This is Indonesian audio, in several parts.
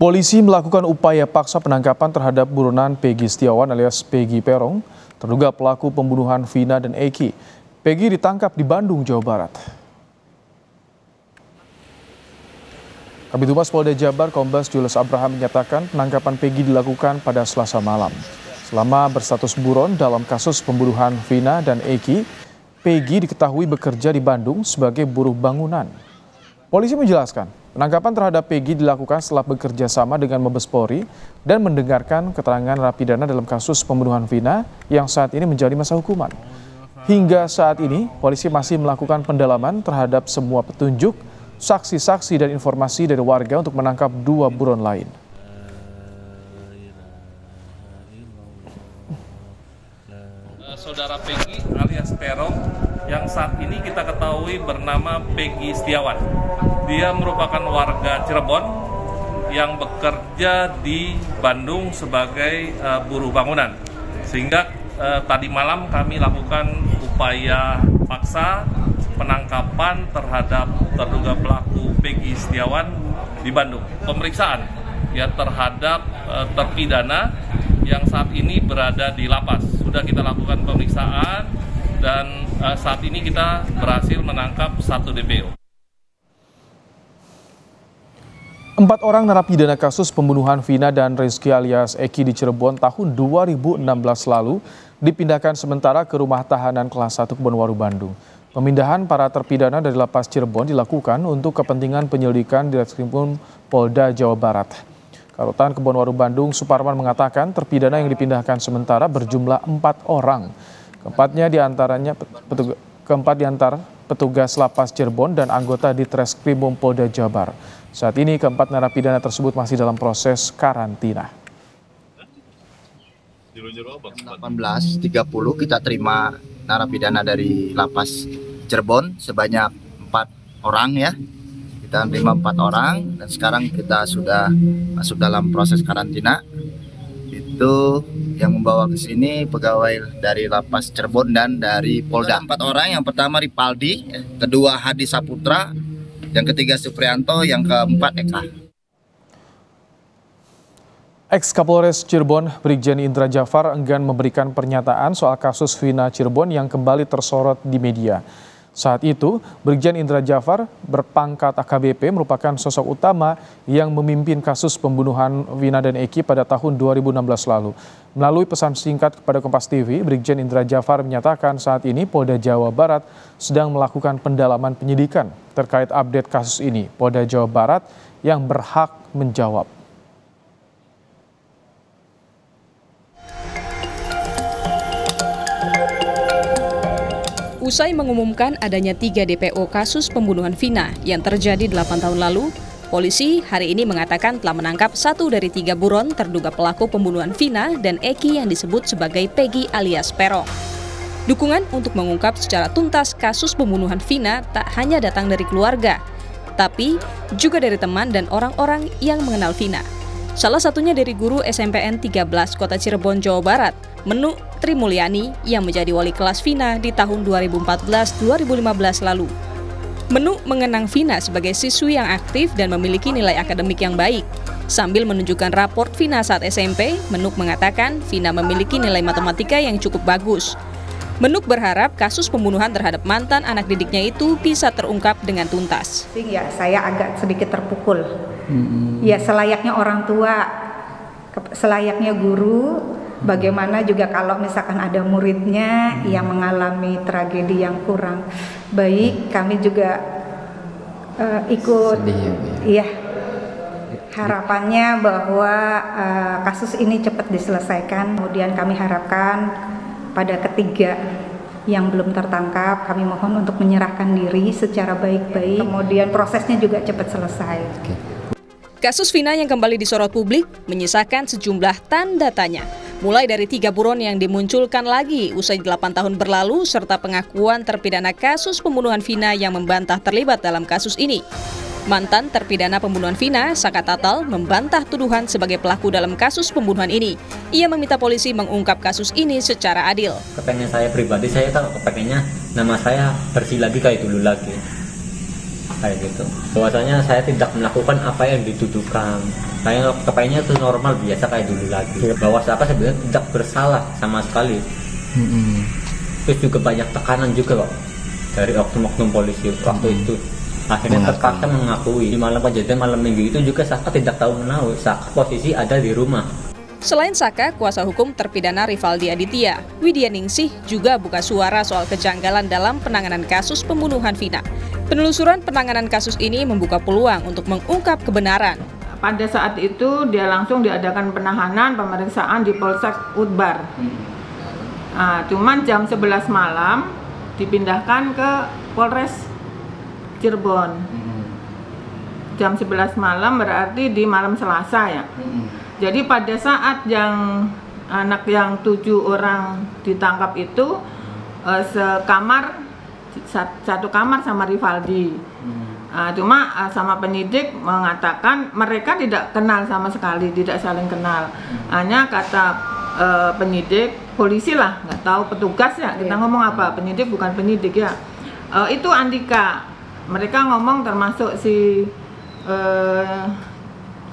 Polisi melakukan upaya paksa penangkapan terhadap buronan Peggy Setiawan alias Peggy Peron, terduga pelaku pembunuhan Vina dan Eki. Peggy ditangkap di Bandung, Jawa Barat. Kabid Humas Polda Jabar Kombes Julius Abraham menyatakan penangkapan Peggy dilakukan pada Selasa malam. Selama berstatus buron dalam kasus pembunuhan Vina dan Eki, Peggy diketahui bekerja di Bandung sebagai buruh bangunan. Polisi menjelaskan, penangkapan terhadap Peggy dilakukan setelah bekerja sama dengan Mabes Polri dan mendengarkan keterangan narapidana dalam kasus pembunuhan Vina yang saat ini menjadi masa hukuman. Hingga saat ini, polisi masih melakukan pendalaman terhadap semua petunjuk, saksi-saksi dan informasi dari warga untuk menangkap dua buron lain. Saudara Peggy alias Peron yang saat ini kita ketahui bernama Peggy Setiawan. Dia merupakan warga Cirebon yang bekerja di Bandung sebagai buruh bangunan. Sehingga tadi malam kami lakukan upaya paksa penangkapan terhadap terduga pelaku Peggy Setiawan di Bandung. Pemeriksaan ya terhadap terpidana yang saat ini berada di lapas. Sudah kita lakukan pemeriksaan dan saat ini kita berhasil menangkap 1 DPO. 4 orang narapidana kasus pembunuhan Vina dan Rizky alias Eki di Cirebon tahun 2016 lalu dipindahkan sementara ke rumah tahanan kelas 1 Kebonwaru, Bandung. Pemindahan para terpidana dari lapas Cirebon dilakukan untuk kepentingan penyelidikan di Reskrim Polda Jawa Barat. Karutan Kebonwaru Bandung Suparman mengatakan terpidana yang dipindahkan sementara berjumlah 4 orang. Keempat di antara petugas lapas Cirebon dan anggota di Reskrim Polda Jabar. Saat ini keempat narapidana tersebut masih dalam proses karantina. 18.30 kita terima narapidana dari lapas Cirebon sebanyak 4 orang ya. Kita terima 4 orang dan sekarang kita sudah masuk dalam proses karantina. Itu yang membawa ke sini pegawai dari lapas Cirebon dan dari Polda. 4 orang, yang pertama Ripaldi, kedua Hadi Saputra, yang ketiga Suprianto, yang keempat Eka. Ex-Kapolres Cirebon Brigjen Indra Jafar enggan memberikan pernyataan soal kasus Vina Cirebon yang kembali tersorot di media. Saat itu, Brigjen Indra Jafar berpangkat AKBP merupakan sosok utama yang memimpin kasus pembunuhan Vina dan Eki pada tahun 2016 lalu. Melalui pesan singkat kepada Kompas TV, Brigjen Indra Jafar menyatakan saat ini Polda Jawa Barat sedang melakukan pendalaman penyidikan terkait update kasus ini. Polda Jawa Barat yang berhak menjawab. Usai mengumumkan adanya 3 DPO kasus pembunuhan Vina yang terjadi 8 tahun lalu, polisi hari ini mengatakan telah menangkap 1 dari 3 buron terduga pelaku pembunuhan Vina dan Eki yang disebut sebagai Peggy alias Peron. Dukungan untuk mengungkap secara tuntas kasus pembunuhan Vina tak hanya datang dari keluarga, tapi juga dari teman dan orang-orang yang mengenal Vina. Salah satunya dari guru SMPN 13 Kota Cirebon, Jawa Barat, Menuk Tri Mulyani yang menjadi wali kelas Vina di tahun 2014-2015 lalu. Menuk mengenang Vina sebagai siswi yang aktif dan memiliki nilai akademik yang baik. Sambil menunjukkan raport Vina saat SMP, Menuk mengatakan Vina memiliki nilai matematika yang cukup bagus. Menuk berharap kasus pembunuhan terhadap mantan anak didiknya itu bisa terungkap dengan tuntas. Ya, saya agak sedikit terpukul. Ya, selayaknya orang tua, selayaknya guru, bagaimana juga kalau misalkan ada muridnya yang mengalami tragedi yang kurang baik, kami juga ikut. Iya, harapannya bahwa kasus ini cepat diselesaikan. Kemudian kami harapkan pada ketiga yang belum tertangkap, kami mohon untuk menyerahkan diri secara baik-baik. Kemudian prosesnya juga cepat selesai. Kasus Vina yang kembali disorot publik menyisakan sejumlah tanda tanya. Mulai dari 3 buron yang dimunculkan lagi usai 8 tahun berlalu, serta pengakuan terpidana kasus pembunuhan Vina yang membantah terlibat dalam kasus ini. Mantan terpidana pembunuhan Vina, Saka Tatal, membantah tuduhan sebagai pelaku dalam kasus pembunuhan ini. Ia meminta polisi mengungkap kasus ini secara adil. Kepengen saya pribadi, saya kalau kepengennya nama saya bersih lagi kayak dulu lagi. kayak gitu. Bahwasanya saya tidak melakukan apa yang dituduhkan. Saya kepayanya itu normal biasa kayak dulu lagi. Bahwa saya sebenarnya tidak bersalah sama sekali. Terus juga banyak tekanan juga kok dari oknum-oknum polisi waktu itu. Akhirnya terpaksa mengakui. Di malam kejadian malam minggu itu juga Saka tidak tahu menahu. Saka posisi ada di rumah. Selain Saka, kuasa hukum terpidana Rivaldi Aditya, Widya Ningsih juga buka suara soal kejanggalan dalam penanganan kasus pembunuhan Vina. Penelusuran penanganan kasus ini membuka peluang untuk mengungkap kebenaran. Pada saat itu dia langsung diadakan penahanan pemeriksaan di Polsek Udbar. Cuman jam 11 malam dipindahkan ke Polres Cirebon. Jam 11 malam berarti di malam Selasa ya. Jadi pada saat yang anak yang 7 orang ditangkap itu satu kamar sama Rivaldi. Cuma sama penyidik mengatakan mereka tidak kenal sama sekali, tidak saling kenal. Hanya kata penyidik, polisi lah, nggak tahu petugas ya. Kita ngomong apa? Penyidik bukan penyidik ya. Itu Andika. Mereka ngomong termasuk si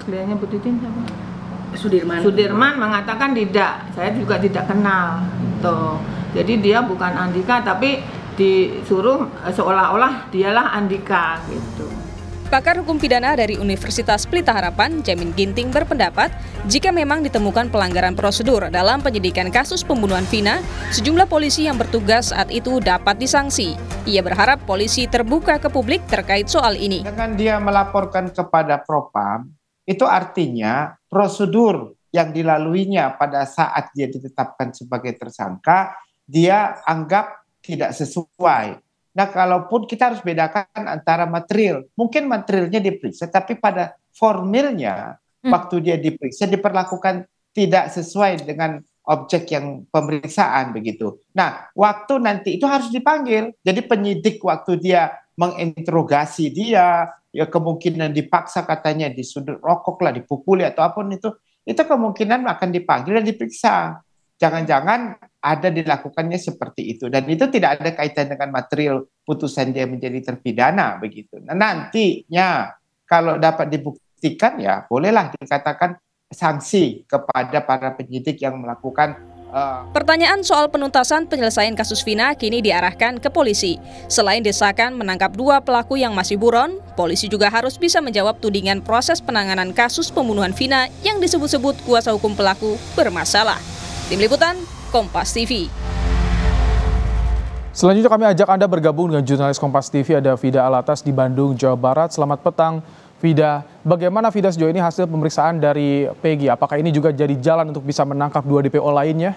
kliennya Bu Titin siapa? Sudirman mengatakan tidak, saya juga tidak kenal. Tuh. Jadi dia bukan Andika, tapi disuruh seolah-olah dialah Andika gitu. Pakar hukum pidana dari Universitas Pelita Harapan, Jamin Ginting berpendapat, jika memang ditemukan pelanggaran prosedur dalam penyidikan kasus pembunuhan Vina, sejumlah polisi yang bertugas saat itu dapat disangsi. Ia berharap polisi terbuka ke publik terkait soal ini. Dengan dia melaporkan kepada Propam, itu artinya prosedur yang dilaluinya pada saat dia ditetapkan sebagai tersangka, dia anggap tidak sesuai. Nah, kalaupun kita harus bedakan antara material, mungkin materialnya diperiksa, tapi pada formilnya, waktu dia diperiksa, diperlakukan tidak sesuai dengan objek yang pemeriksaan begitu. Nah, waktu nanti itu harus dipanggil. Jadi penyidik waktu dia menginterogasi dia, ya kemungkinan dipaksa katanya disundut rokok lah, dipukuli atau apapun itu kemungkinan akan dipanggil dan diperiksa. Jangan-jangan ada dilakukannya seperti itu, dan itu tidak ada kaitan dengan material putusan dia menjadi terpidana begitu. Nah, nantinya kalau dapat dibuktikan ya bolehlah dikatakan sanksi kepada para penyidik yang melakukan. Pertanyaan soal penuntasan penyelesaian kasus Vina kini diarahkan ke polisi. Selain desakan menangkap 2 pelaku yang masih buron, polisi juga harus bisa menjawab tudingan proses penanganan kasus pembunuhan Vina yang disebut-sebut kuasa hukum pelaku bermasalah. Tim Liputan, Kompas TV. Selanjutnya kami ajak Anda bergabung dengan jurnalis Kompas TV, ada Vida Alatas di Bandung, Jawa Barat. Selamat petang, Vida. Bagaimana Vida sejauh ini hasil pemeriksaan dari Peggy? Apakah ini juga jadi jalan untuk bisa menangkap 2 DPO lainnya?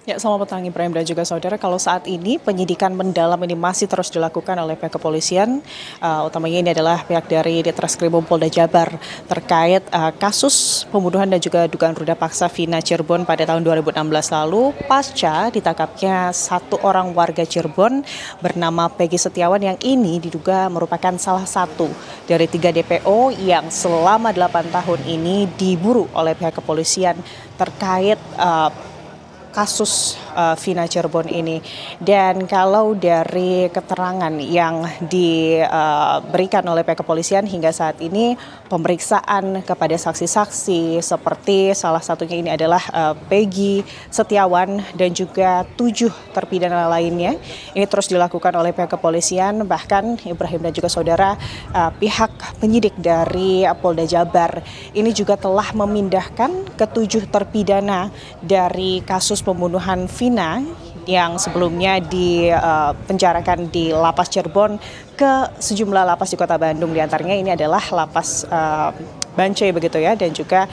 Ya, selamat petang Ibrahim dan juga saudara. Kalau saat ini penyidikan mendalam ini masih terus dilakukan oleh pihak kepolisian, utamanya ini adalah pihak dari Ditreskrimum Polda Jabar terkait kasus pembunuhan dan juga dugaan ruda paksa Vina Cirebon pada tahun 2016 lalu, pasca ditangkapnya 1 orang warga Cirebon bernama Peggy Setiawan yang ini diduga merupakan salah satu dari 3 DPO yang selama 8 tahun ini diburu oleh pihak kepolisian terkait kasus Vina Cirebon ini. Dan kalau dari keterangan yang diberikan oleh pihak kepolisian hingga saat ini, pemeriksaan kepada saksi-saksi seperti salah satunya ini adalah Peggy Setiawan dan juga 7 terpidana lainnya, ini terus dilakukan oleh pihak kepolisian. Bahkan Ibrahim dan juga saudara, pihak penyidik dari Polda Jabar ini juga telah memindahkan ke-7 terpidana dari kasus pembunuhan Vina yang sebelumnya dipenjarakan di Lapas Cirebon ke sejumlah lapas di Kota Bandung. Di antaranya ini adalah Lapas Bancai begitu ya, dan juga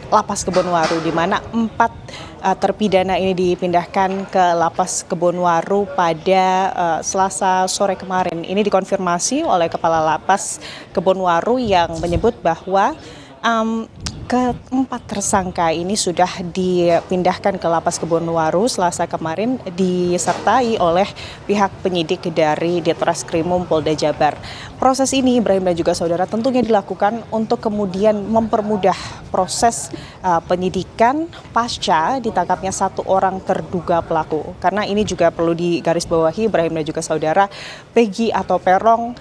Lapas Kebonwaru, di mana 4 terpidana ini dipindahkan ke Lapas Kebonwaru pada Selasa sore kemarin. Ini dikonfirmasi oleh Kepala Lapas Kebonwaru yang menyebut bahwa keempat tersangka ini sudah dipindahkan ke Lapas Kebonwaru Selasa kemarin disertai oleh pihak penyidik dari Ditreskrimum Polda Jabar. Proses ini Ibrahim dan juga saudara tentunya dilakukan untuk kemudian mempermudah proses penyidikan pasca ditangkapnya satu orang terduga pelaku. Karena ini juga perlu digarisbawahi Ibrahim dan juga saudara, Peggy atau Peron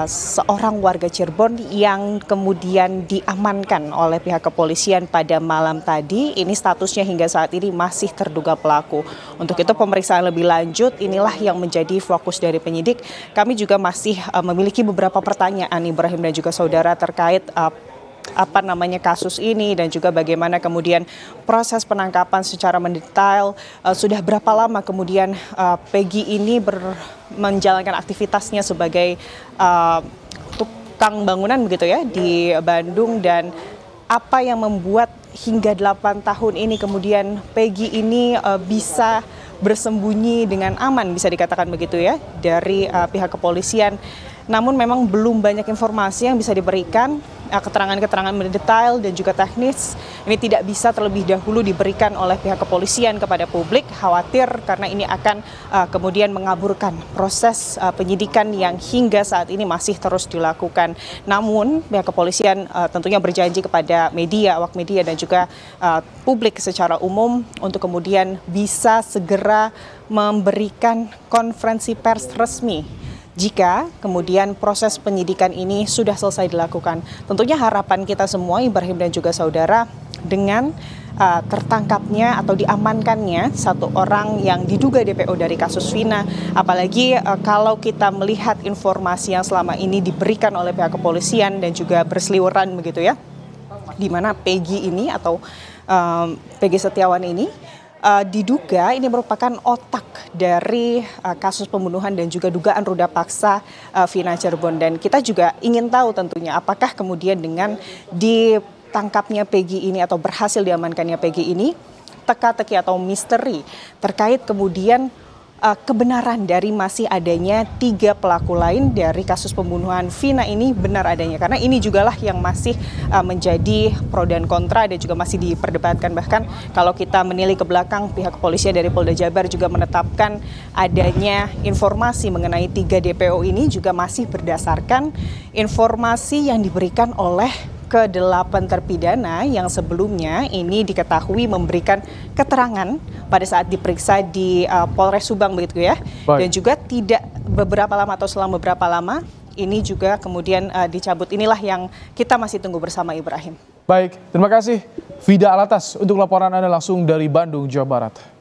seorang warga Cirebon yang kemudian diamankan oleh pihak kepolisian pada malam tadi. Ini statusnya hingga saat ini masih terduga pelaku. Untuk itu pemeriksaan lebih lanjut inilah yang menjadi fokus dari penyidik. Kami juga masih memiliki beberapa pertanyaan Ibrahim dan juga saudara terkait kasus ini dan juga bagaimana kemudian proses penangkapan secara mendetail, sudah berapa lama kemudian Peggy ini menjalankan aktivitasnya sebagai tukang bangunan begitu ya di Bandung, dan apa yang membuat hingga 8 tahun ini kemudian Peggy ini bisa bersembunyi dengan aman, bisa dikatakan begitu ya, dari pihak kepolisian. Namun memang belum banyak informasi yang bisa diberikan, keterangan-keterangan mendetail dan juga teknis ini tidak bisa terlebih dahulu diberikan oleh pihak kepolisian kepada publik, khawatir karena ini akan kemudian mengaburkan proses penyidikan yang hingga saat ini masih terus dilakukan. Namun pihak kepolisian tentunya berjanji kepada media, awak media dan juga publik secara umum untuk kemudian bisa segera memberikan konferensi pers resmi jika kemudian proses penyidikan ini sudah selesai dilakukan. Tentunya harapan kita semua Ibrahim dan juga saudara dengan tertangkapnya atau diamankannya satu orang yang diduga DPO dari kasus Vina, apalagi kalau kita melihat informasi yang selama ini diberikan oleh pihak kepolisian dan juga berseliweran begitu ya, di mana Peggy ini atau Peggy Setiawan ini diduga ini merupakan otak dari kasus pembunuhan dan juga dugaan ruda paksa Vina Cirebon. Dan kita juga ingin tahu tentunya apakah kemudian dengan ditangkapnya Peggy ini atau berhasil diamankannya Peggy ini, teka-teki atau misteri terkait kemudian kebenaran dari masih adanya 3 pelaku lain dari kasus pembunuhan Vina ini benar adanya. Karena ini jugalah yang masih menjadi pro dan kontra dan juga masih diperdebatkan. Bahkan kalau kita menilik ke belakang, pihak kepolisian dari Polda Jabar juga menetapkan adanya informasi mengenai 3 DPO ini juga masih berdasarkan informasi yang diberikan oleh ke-8 terpidana yang sebelumnya ini diketahui memberikan keterangan pada saat diperiksa di Polres Subang begitu ya. Baik. Dan juga tidak beberapa lama atau selama beberapa lama ini juga kemudian dicabut. Inilah yang kita masih tunggu bersama Ibrahim. Baik, terima kasih Vida Alatas untuk laporan Anda langsung dari Bandung, Jawa Barat.